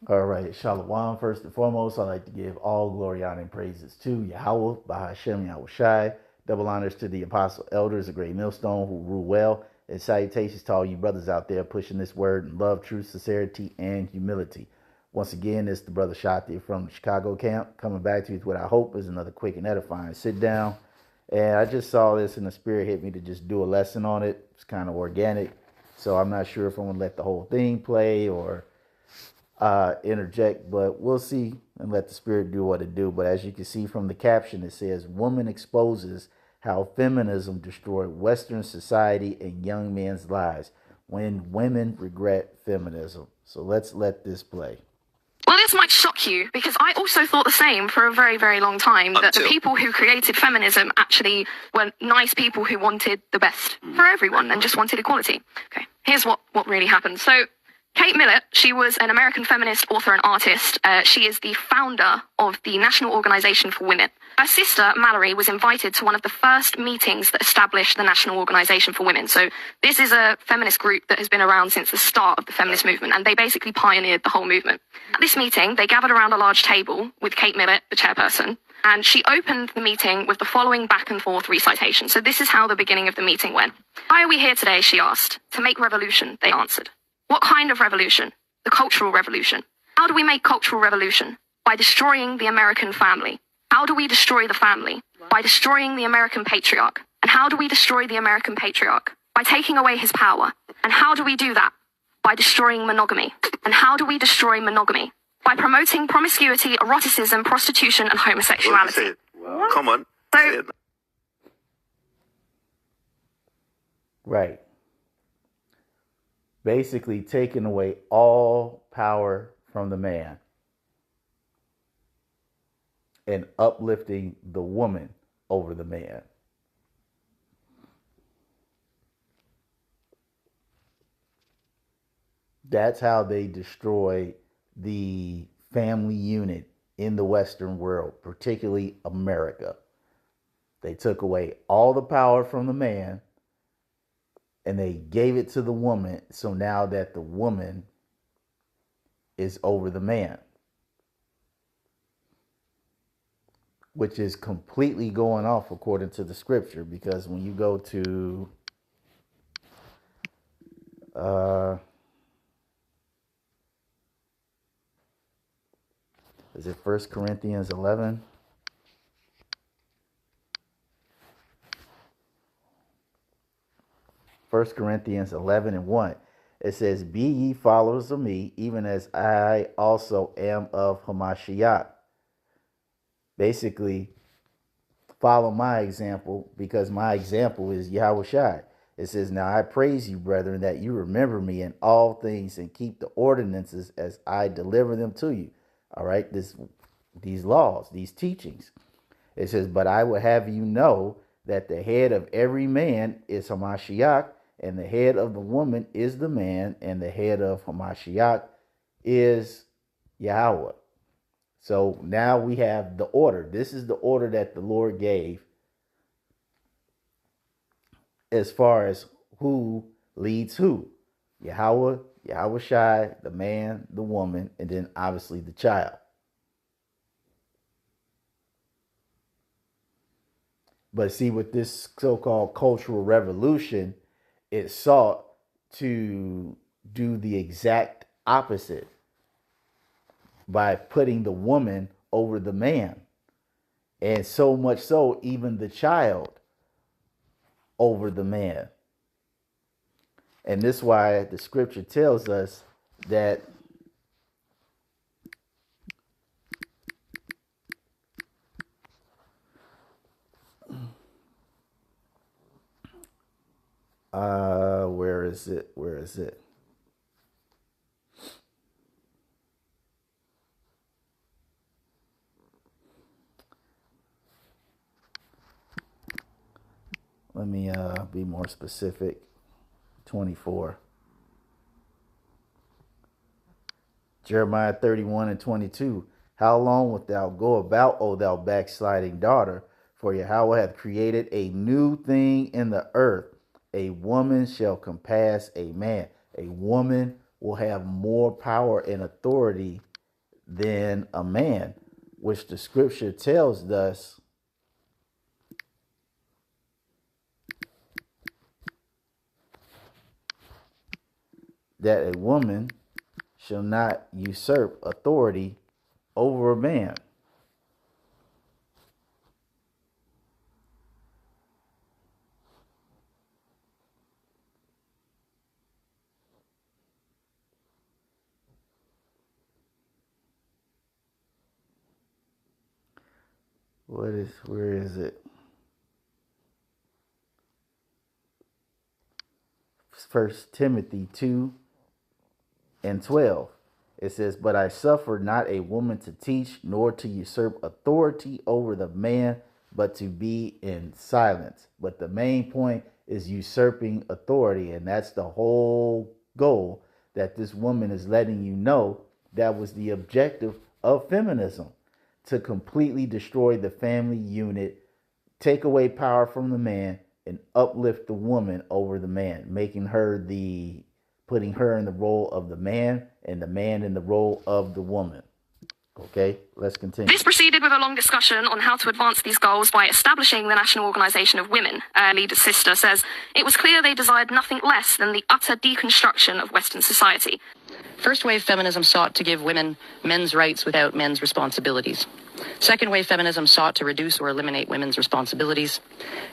All right, Shalom. First and foremost, I'd like to give all glory, honor, and praises to Yahweh, Bahashem, Yahweh Shai. Double honors to the apostle elders, a great millstone who rule well. And salutations to all you brothers out there pushing this word in love, truth, sincerity, and humility. Once again, it's the brother Shati from the Chicago camp coming back to you with what I hope is another quick and edifying sit down. And I just saw this and the spirit hit me to just do a lesson on it. It's kind of organic. So I'm not sure if I'm going to let the whole thing play or interject, but we'll see and let the spirit do what it do. But as you can see from the caption, it says, "Woman exposes how feminism destroyed Western society and young men's lives when women regret feminism." So let's let this play. Well, this might shock you because I also thought the same for a very, very long time, that the people who created feminism actually were nice people who wanted the best for everyone and just wanted equality. Okay, here's what really happened. So Kate Millett, she was an American feminist, author, and artist. She is the founder of the National Organization for Women. Her sister, Mallory, was invited to one of the first meetings that established the National Organization for Women. So this is a feminist group that has been around since the start of the feminist movement, and they basically pioneered the whole movement. At this meeting, they gathered around a large table with Kate Millett, the chairperson, and she opened the meeting with the following back and forth recitation. So this is how the beginning of the meeting went. "Why are we here today?" she asked. "To make revolution," they answered. "What kind of revolution?" "The cultural revolution." "How do we make cultural revolution?" "By destroying the American family." "How do we destroy the family?" "By destroying the American patriarch." "And how do we destroy the American patriarch?" "By taking away his power." "And how do we do that?" "By destroying monogamy." "And how do we destroy monogamy?" "By promoting promiscuity, eroticism, prostitution, and homosexuality." Wow. Come on. So, Right. Basically taking away all power from the man and uplifting the woman over the man. That's how they destroy the family unit in the Western world, particularly America. They took away all the power from the man and they gave it to the woman. So now that the woman is over the man, which is completely going off according to the scripture, because when you go to is it 1 Corinthians 11? First Corinthians 11 and 1. It says, "Be ye followers of me, even as I also am of Hamashiach." Basically, follow my example, because my example is Yahweh Shai. It says, "Now I praise you, brethren, that you remember me in all things and keep the ordinances as I deliver them to you." All right, these laws, these teachings. It says, "But I will have you know that the head of every man is Hamashiach, and the head of the woman is the man, and the head of Hamashiach is Yahweh." So now we have the order. This is the order that the Lord gave as far as who leads who. Yahweh, Yahweh Shai, the man, the woman, and then obviously the child. But see, with this so-called cultural revolution, it sought to do the exact opposite by putting the woman over the man. And so much so, even the child over the man. And this is why the scripture tells us that where is it? Where is it? Let me be more specific. 24. Jeremiah 31 and 22. "How long wilt thou go about, O thou backsliding daughter? For Yahweh hath created a new thing in the earth. A woman shall compass a man." A woman will have more power and authority than a man, which the scripture tells us that a woman shall not usurp authority over a man. Where is it? First Timothy 2:12. It says, "But I suffer not a woman to teach, nor to usurp authority over the man, but to be in silence." But the main point is usurping authority, and that's the whole goal that this woman is letting you know. That was the objective of feminism, to completely destroy the family unit, take away power from the man, and uplift the woman over the man, putting her in the role of the man and the man in the role of the woman. Okay, let's continue. This proceeded with a long discussion on how to advance these goals by establishing the National Organization of Women. Leader's sister says, "It was clear they desired nothing less than the utter deconstruction of Western society." First wave feminism sought to give women men's rights without men's responsibilities. Second wave feminism sought to reduce or eliminate women's responsibilities.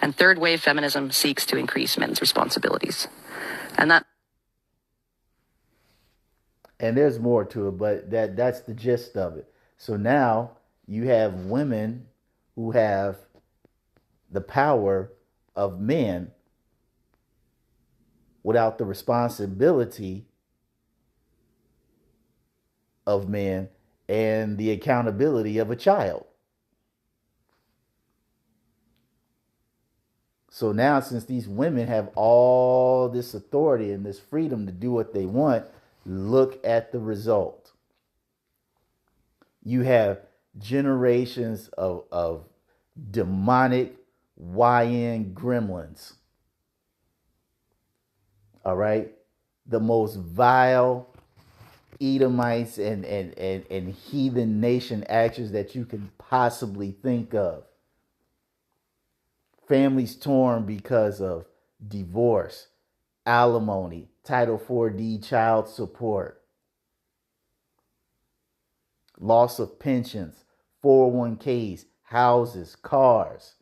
And third wave feminism seeks to increase men's responsibilities. And there's more to it, but that's the gist of it. So now you have women who have the power of men without the responsibility of men and the accountability of a child. So now, since these women have all this authority and this freedom to do what they want, look at the result. You have generations of demonic YN gremlins. All right? The most vile Edomites and heathen nation actions that you can possibly think of. Families torn because of divorce, alimony, Title 4D child support, loss of pensions, 401ks, houses, cars.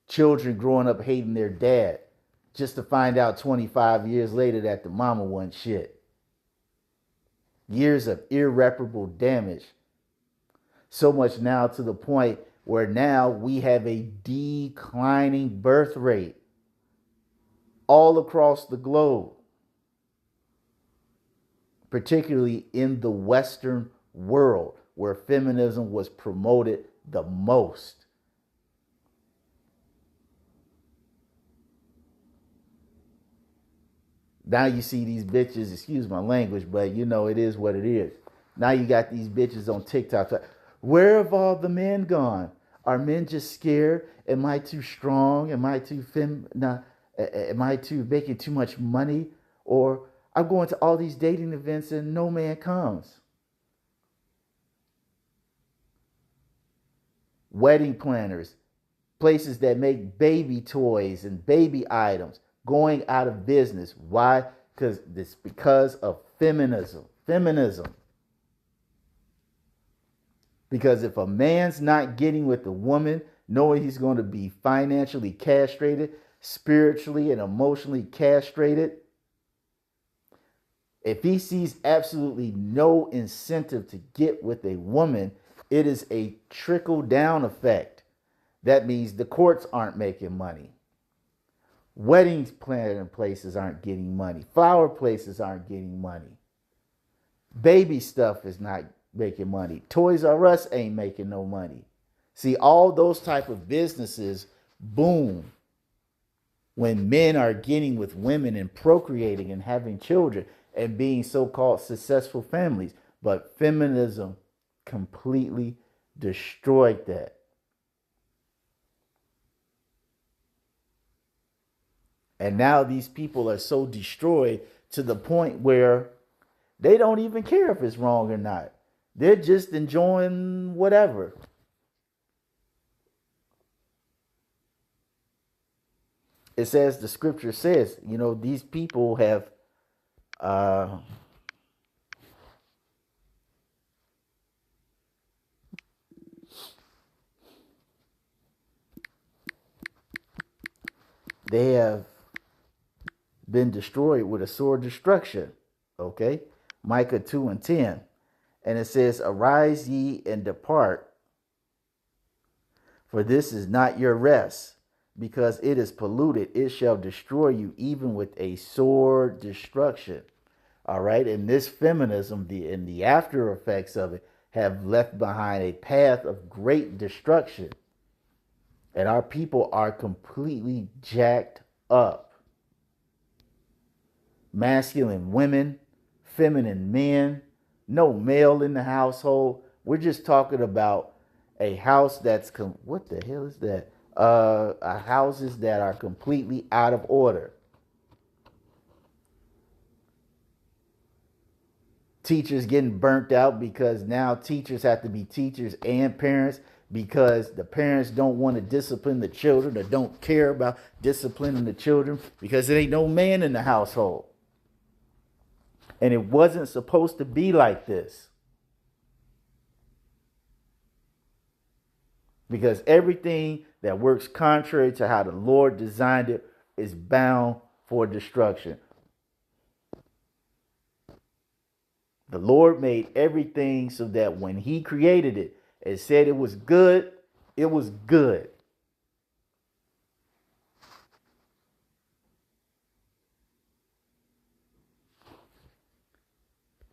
Children growing up hating their dad just to find out 25 years later that the mama wasn't shit. Years of irreparable damage. So much now to the point where now we have a declining birth rate all across the globe, particularly in the Western world where feminism was promoted the most. Now you see these bitches, excuse my language, but you know it is what it is. Now you got these bitches on TikTok. Where have all the men gone? Are men just scared? Am I too strong? Am I too am I too making too much money? Or I'm going to all these dating events and no man comes. Wedding planners, places that make baby toys and baby items, going out of business. Why? Because of feminism. Because if a man's not getting with the woman, knowing he's going to be financially castrated, spiritually and emotionally castrated, if he sees absolutely no incentive to get with a woman, it is a trickle-down effect. That means the courts aren't making money. Weddings planning places aren't getting money. Flower places aren't getting money. Baby stuff is not making money. Toys R Us ain't making no money. See, all those type of businesses boom when men are getting with women and procreating and having children and being so-called successful families. But feminism completely destroyed that. And now these people are so destroyed to the point where they don't even care if it's wrong or not. They're just enjoying whatever. It says, the scripture says, these people have uh, they have been destroyed with a sword destruction. Okay? Micah 2:10. And it says, arise ye and depart, for this is not your rest, because it is polluted. It shall destroy you, even with a sword destruction. All right. And this feminism, and the after effects of it, have left behind a path of great destruction. And our people are completely jacked up. Masculine women, feminine men, no male in the household. We're just talking about a house that's what the hell is that? Houses that are completely out of order. Teachers getting burnt out because now teachers have to be teachers and parents, because the parents don't want to discipline the children or don't care about disciplining the children because there ain't no man in the household. And it wasn't supposed to be like this. Because everything that works contrary to how the Lord designed it is bound for destruction. The Lord made everything so that when he created it and said it was good, it was good.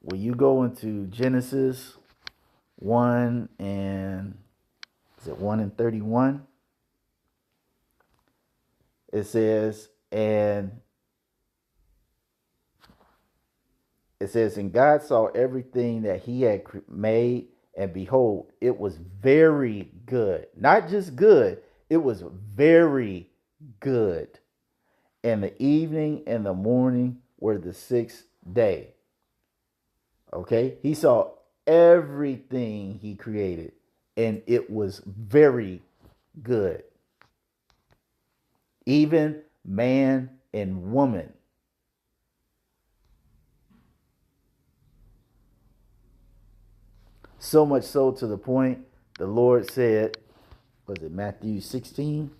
When you go into Genesis 1 and, is it 1 and 31? It says, and God saw everything that he had made, and behold, it was very good. Not just good, it was very good. And the evening and the morning were the sixth day. Okay? He saw everything he created, and it was very good. Even man and woman. So much so to the point the Lord said, was it Matthew 16?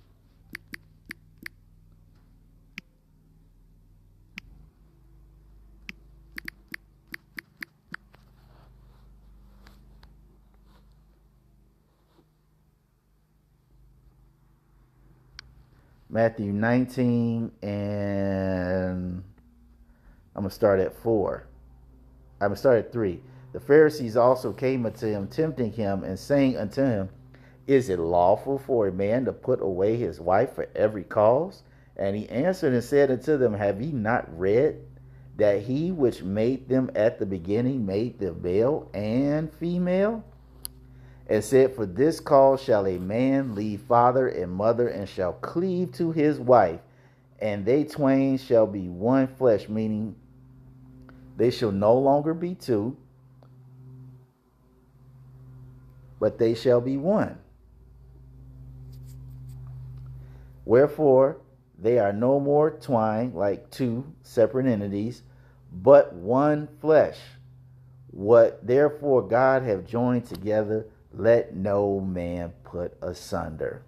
Matthew 19, and I'm going to start at 4. I'm going to start at 3. The Pharisees also came unto him, tempting him, and saying unto him, is it lawful for a man to put away his wife for every cause? And he answered and said unto them, have ye not read that he which made them at the beginning made them male and female? And said, for this cause shall a man leave father and mother, and shall cleave to his wife, and they twain shall be one flesh, meaning they shall no longer be two, but they shall be one. Wherefore they are no more twined like two separate entities, but one flesh. What therefore God have joined together, let no man put asunder.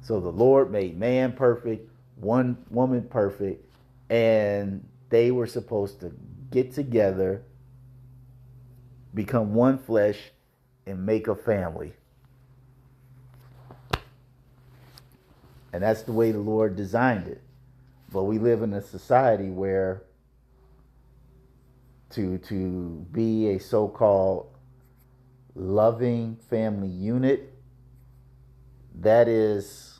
So the Lord made man perfect, one woman perfect, and they were supposed to get together, become one flesh, and make a family. And that's the way the Lord designed it. But we live in a society where to be a so-called loving family unit, that is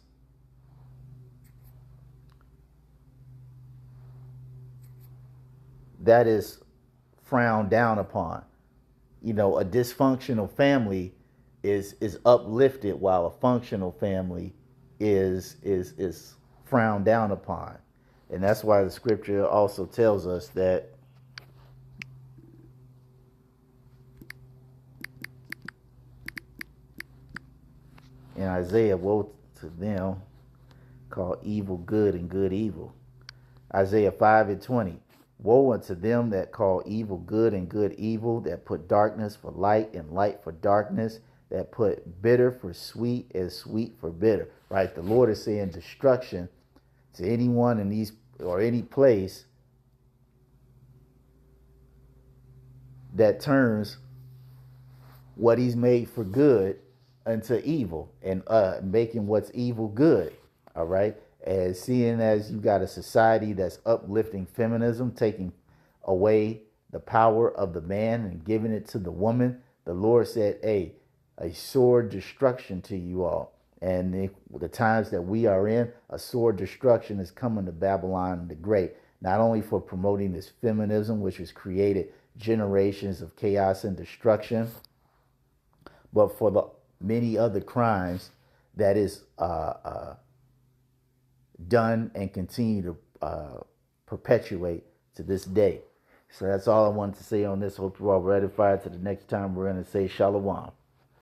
frowned down upon. A dysfunctional family is uplifted, while a functional family is frowned down upon. And that's why the scripture also tells us that in Isaiah, woe to them call evil good and good evil. Isaiah 5:20. Woe unto them that call evil good and good evil, that put darkness for light and light for darkness, that put bitter for sweet and sweet for bitter. Right? The Lord is saying destruction to anyone in these or any place that turns what he's made for good unto evil, and making what's evil good. All right. As seeing as you got a society that's uplifting feminism, taking away the power of the man and giving it to the woman, the Lord said, hey, a sore destruction to you all. And the times that we are in, a sore destruction is coming to Babylon the Great, not only for promoting this feminism, which has created generations of chaos and destruction, but for the many other crimes that is done and continue to perpetuate to this day. So that's all I wanted to say on this. Hope you're all edified. To the next time, we're going to say Shalom.